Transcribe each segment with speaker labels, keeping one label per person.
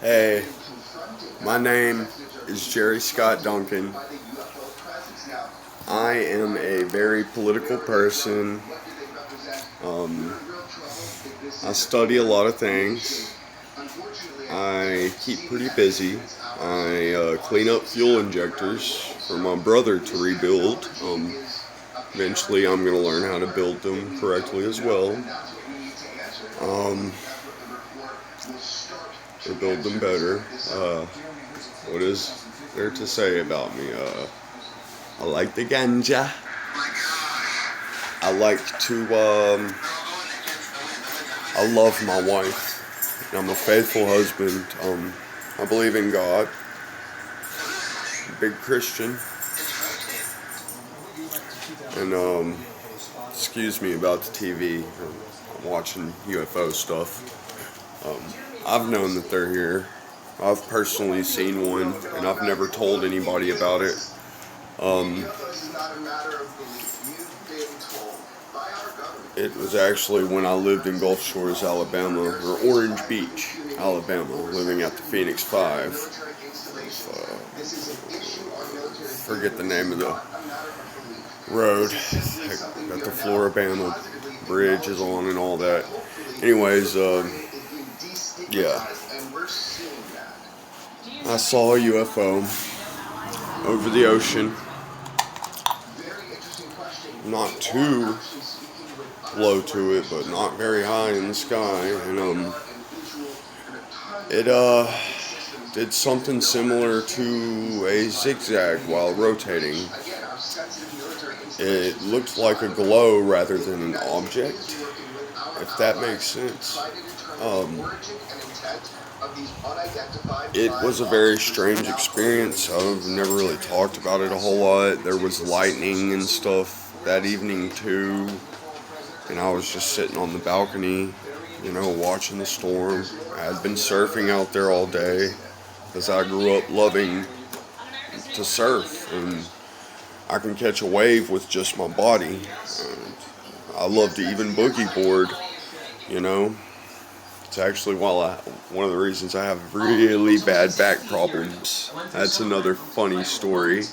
Speaker 1: Hey, my name is Jerry Scott Duncan. I am a very political person. Um, I study a lot of things. I keep pretty busy. I clean up fuel injectors for my brother to rebuild. Eventually, I'm going to learn how to build them correctly as well. Or build them better. What is there to say about me? I like the ganja. I like to, I love my wife. I'm a faithful husband. I believe in God. Big Christian. And, excuse me about the TV. I'm watching UFO stuff. I've known that they're here. I've personally seen one, and I've never told anybody about it. It was actually when I lived in Gulf Shores, Alabama, or Orange Beach, Alabama, living at the Phoenix 5. Forget the name of the road that the Floribama Bridge is on and all that. Anyways, yeah. I saw a UFO over the ocean. Not too low to it, but not very high in the sky. And it did something similar to a zigzag while rotating. It looked like a glow rather than an object, if that makes sense. It was a very strange experience. I've never really talked about it a whole lot. There was lightning and stuff that evening too, and I was just sitting on the balcony, watching the storm. I had been surfing out there all day because I grew up loving to surf, and I can catch a wave with just my body. I love to even boogie board, It's actually one of the reasons I have really bad back problems. That's another funny story.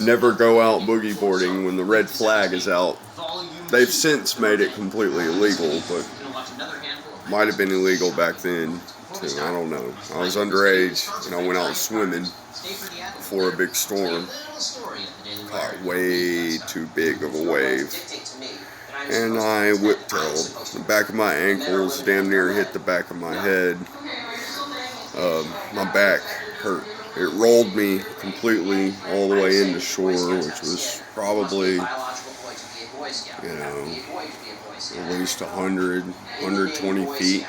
Speaker 1: Never go out boogie boarding when the red flag is out. They've since made it completely illegal, but might have been illegal back then too. I don't know. I was underage and I went out swimming before a big storm. Caught way too big of a wave. And I whiptailed. The back of my ankles damn near hit the back of my head. My back hurt. It rolled me completely all the way into shore, which was probably, at least 100, 120 feet.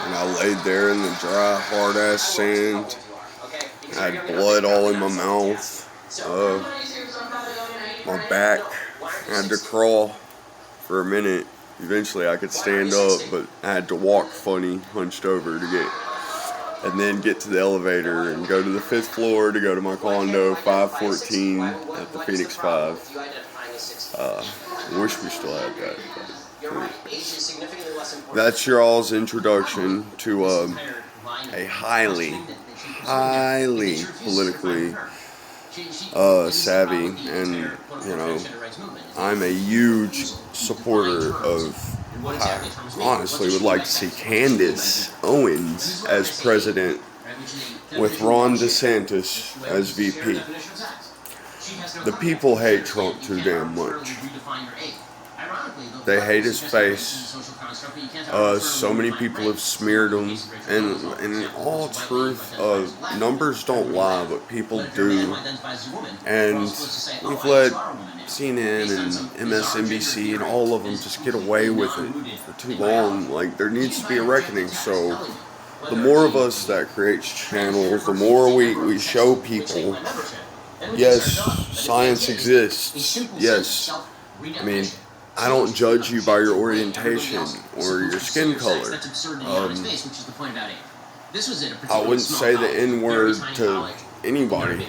Speaker 1: And I laid there in the dry, hard-ass sand. I had blood all in my mouth. My back. I had to crawl for a minute. Eventually I could stand up, but I had to walk funny, hunched over and then get to the elevator and go to the 5th floor to go to my condo, 514 at the Phoenix 5. I wish we still had that. That's your all's introduction to a highly politically savvy, and I'm a huge supporter of, I honestly would like to see Candace Owens as president with Ron DeSantis as VP. The people hate Trump too damn much. They hate his face. So many people have smeared him, and in all truth, numbers don't lie, but people do. And we've let CNN and MSNBC and all of them just get away with it for too long. Like, there needs to be a reckoning. So the more of us that creates channels, the more we show people, yes, science exists. Yes, I mean, I don't judge you by your orientation or your skin color. I wouldn't say the N-word to anybody,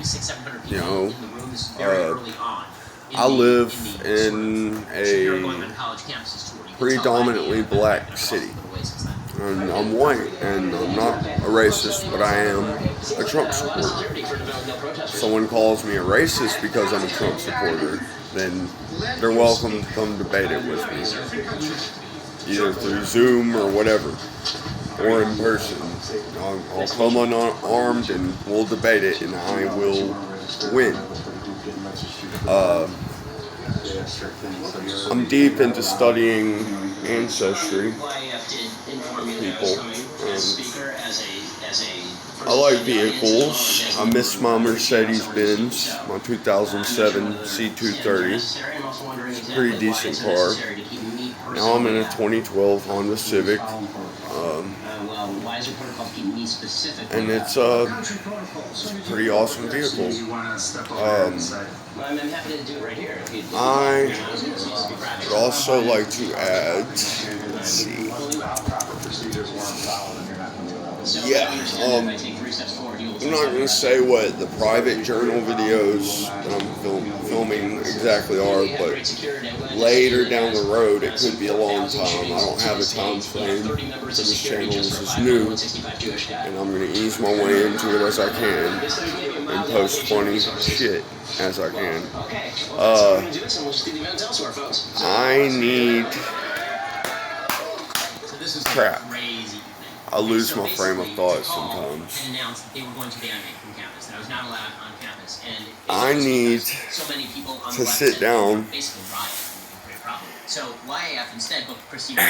Speaker 1: I live in a predominantly black city. and I'm white, and I'm not a racist, but I am a Trump supporter. If someone calls me a racist because I'm a Trump supporter, then they're welcome to come debate it with me, either through Zoom or whatever, or in person. I'll come unarmed and we'll debate it, and I will win. I'm deep into studying ancestry of people. I like vehicles. I miss my Mercedes-Benz, my 2007 C230. It's a pretty decent car. Now I'm in a 2012 Honda Civic. And it's a pretty awesome vehicle. I would also like to add, let's see. Yeah, I'm not going to say what the private journal videos that I'm filming exactly are, but later down the road, it could be a long time. I don't have a time frame for this channel. This is new, and I'm going to ease my way into it as I can and post funny shit as I can. I need crap. I lose my frame of thought sometimes. I need to sit down
Speaker 2: so YAF instead booked Christina. The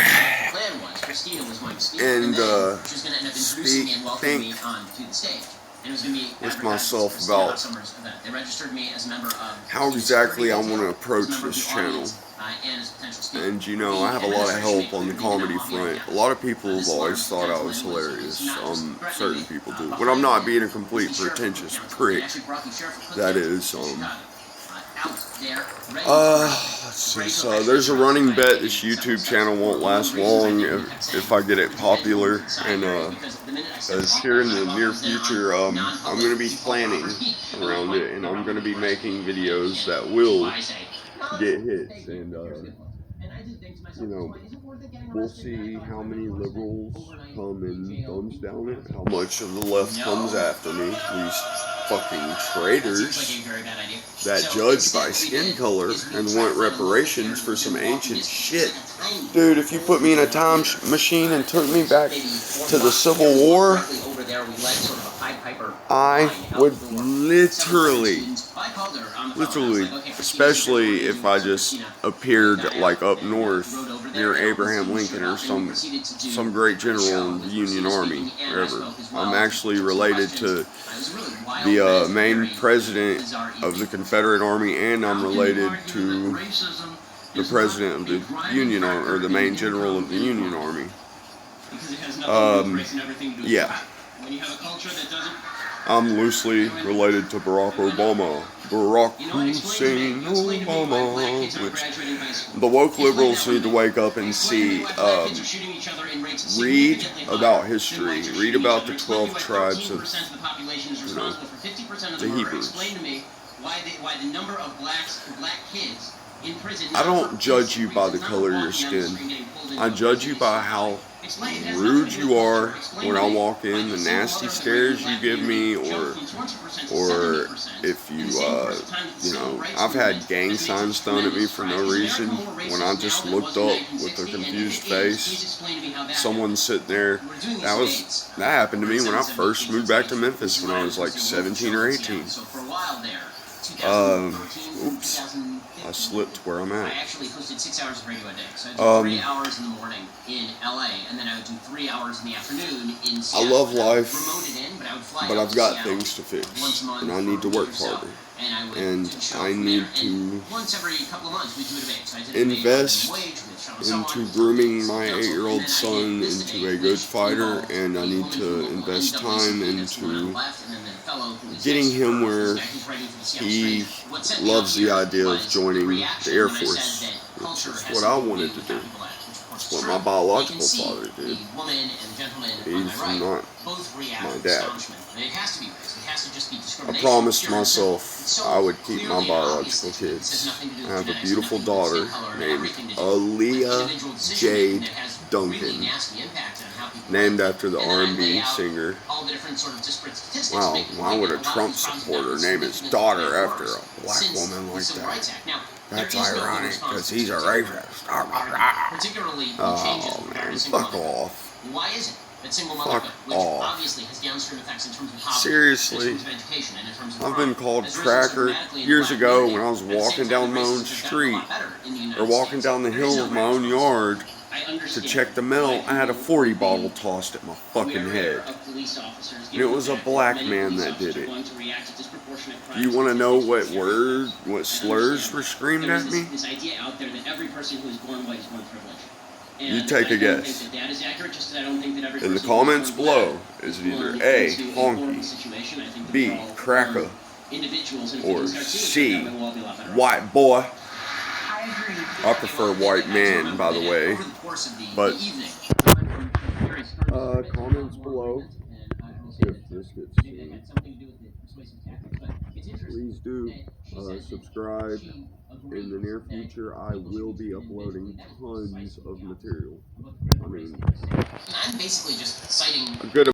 Speaker 2: plan was Christina was going to speak, and then she was going to end up introducing me and welcoming me onto the stage. And it was going to be
Speaker 1: with myself about
Speaker 2: they registered me as a member of
Speaker 1: how exactly I want to approach this channel. And you know, I have a lot of help on the comedy front. A lot of people have always thought I was hilarious. Certain people do. But I'm not being a complete pretentious prick. That is, let's see. So there's a running bet this YouTube channel won't last long if I get it popular. And as here in the near future, I'm going to be planning around it, and I'm going to be making videos that will get hits, and you know, we'll see how many liberals come and thumbs down it, how much of the left comes after me, these fucking traitors that judge by skin color and want reparations for some ancient shit. Dude, if you put me in a time machine and took me back to the Civil War, I would literally, especially if I just appeared like up north near Abraham Lincoln or some great general in the Union Army, wherever. I'm actually related to the main president of the Confederate Army, and I'm related to the president of the Union Army, or the main general of the Union Army. Yeah. I'm loosely related to Barack Obama. Barack Hussein Obama. Which the woke liberals need to wake up and see. Read about history. Read about the 12 tribes of, you know, the Hebrews. I don't judge you by the color of your skin. I judge you by how rude you are when I walk in, the nasty stares you give me, or if you, you know, I've had gang signs thrown at me for no reason. When I just looked up with a confused face, someone sitting there, that happened to me when I first moved back to Memphis when I was like 17 or 18. Oops. I slipped where I'm at.
Speaker 2: I actually hosted 6 hours of radio a day. So I did 3 hours in the morning in LA, and then I would do 3 hours in the afternoon in Seattle.
Speaker 1: I love life, but I've got things to fix, and I need to work harder. And I need to invest into grooming my 8-year-old son into a good fighter, and I need to invest time into getting him where he loves the idea of joining the Air Force, which is what I wanted to do. It's what my biological father did. He's not my dad. I promised myself I would keep my biological kids. I have a beautiful daughter named Aaliyah Jade Duncan.
Speaker 2: how people
Speaker 1: named
Speaker 2: went.
Speaker 1: after the
Speaker 2: And then I lay
Speaker 1: R&B
Speaker 2: out
Speaker 1: singer.
Speaker 2: all the different sort of disparate statistics.
Speaker 1: Wow,
Speaker 2: to make the
Speaker 1: why
Speaker 2: point
Speaker 1: would a
Speaker 2: that lot
Speaker 1: Trump
Speaker 2: of the problems
Speaker 1: supporter
Speaker 2: with
Speaker 1: name his
Speaker 2: significantly
Speaker 1: daughter
Speaker 2: gotten
Speaker 1: after
Speaker 2: worse
Speaker 1: a black
Speaker 2: since
Speaker 1: woman
Speaker 2: the
Speaker 1: like
Speaker 2: Civil
Speaker 1: that?
Speaker 2: Rights Act. Now,
Speaker 1: That's
Speaker 2: there is no good
Speaker 1: ironic,
Speaker 2: response
Speaker 1: because
Speaker 2: to
Speaker 1: he's a
Speaker 2: this particular
Speaker 1: racist.
Speaker 2: argument, particularly when changes
Speaker 1: Oh,
Speaker 2: require
Speaker 1: man,
Speaker 2: a single
Speaker 1: fuck
Speaker 2: mother.
Speaker 1: off.
Speaker 2: Why is it that single
Speaker 1: Fuck
Speaker 2: motherhood, which
Speaker 1: off.
Speaker 2: obviously has downstream effects in terms of poverty,
Speaker 1: Seriously.
Speaker 2: in terms of education, and in terms of
Speaker 1: I've
Speaker 2: crime,
Speaker 1: been called
Speaker 2: has risen so
Speaker 1: cracker
Speaker 2: dramatically in the
Speaker 1: years
Speaker 2: black
Speaker 1: ago
Speaker 2: community?
Speaker 1: when I was
Speaker 2: At the same
Speaker 1: walking
Speaker 2: time,
Speaker 1: down
Speaker 2: the
Speaker 1: my own
Speaker 2: racism has gotten a lot
Speaker 1: street,
Speaker 2: better in the United
Speaker 1: or walking
Speaker 2: States.
Speaker 1: down the
Speaker 2: There is
Speaker 1: hill
Speaker 2: no
Speaker 1: of
Speaker 2: great
Speaker 1: my own
Speaker 2: response.
Speaker 1: yard
Speaker 2: I
Speaker 1: to
Speaker 2: understand
Speaker 1: check the
Speaker 2: why
Speaker 1: mail. I had a
Speaker 2: people
Speaker 1: 40
Speaker 2: would
Speaker 1: bottle
Speaker 2: be
Speaker 1: tossed at my fucking
Speaker 2: wary
Speaker 1: head.
Speaker 2: of police officers,
Speaker 1: And
Speaker 2: given
Speaker 1: it was
Speaker 2: the
Speaker 1: a
Speaker 2: fact that
Speaker 1: black
Speaker 2: many
Speaker 1: man
Speaker 2: police
Speaker 1: that
Speaker 2: officers
Speaker 1: did
Speaker 2: are
Speaker 1: it.
Speaker 2: going to react to disproportionate crimes
Speaker 1: You want to know what
Speaker 2: statistics with every offense.
Speaker 1: what
Speaker 2: I
Speaker 1: slurs
Speaker 2: understand
Speaker 1: were screamed
Speaker 2: there is
Speaker 1: at me?
Speaker 2: this idea out there that every person who is born white is born privileged.
Speaker 1: You
Speaker 2: And
Speaker 1: take
Speaker 2: I
Speaker 1: a
Speaker 2: don't
Speaker 1: guess.
Speaker 2: think that is accurate, just as I don't think that every
Speaker 1: In the
Speaker 2: person who is
Speaker 1: comments
Speaker 2: born black
Speaker 1: below is
Speaker 2: born
Speaker 1: either
Speaker 2: into
Speaker 1: A,
Speaker 2: a horrible
Speaker 1: honky,
Speaker 2: situation. I think that
Speaker 1: B,
Speaker 2: we're all
Speaker 1: cracker,
Speaker 2: born individuals, and if we
Speaker 1: or
Speaker 2: can start seeing
Speaker 1: C,
Speaker 2: it that way, we'll all be a lot better off.
Speaker 1: white boy.
Speaker 2: I agree.
Speaker 1: I prefer white man, by the way.
Speaker 2: Over the course of the
Speaker 1: But
Speaker 2: evening, we went from very stern
Speaker 1: comments below if this gets
Speaker 2: maybe that
Speaker 1: seen.
Speaker 2: had something to do with the persuasive tactics, but it's interesting.
Speaker 1: Please do subscribe. In the near future, I will be uploading tons of material. I mean,
Speaker 2: I'm basically just citing
Speaker 1: a good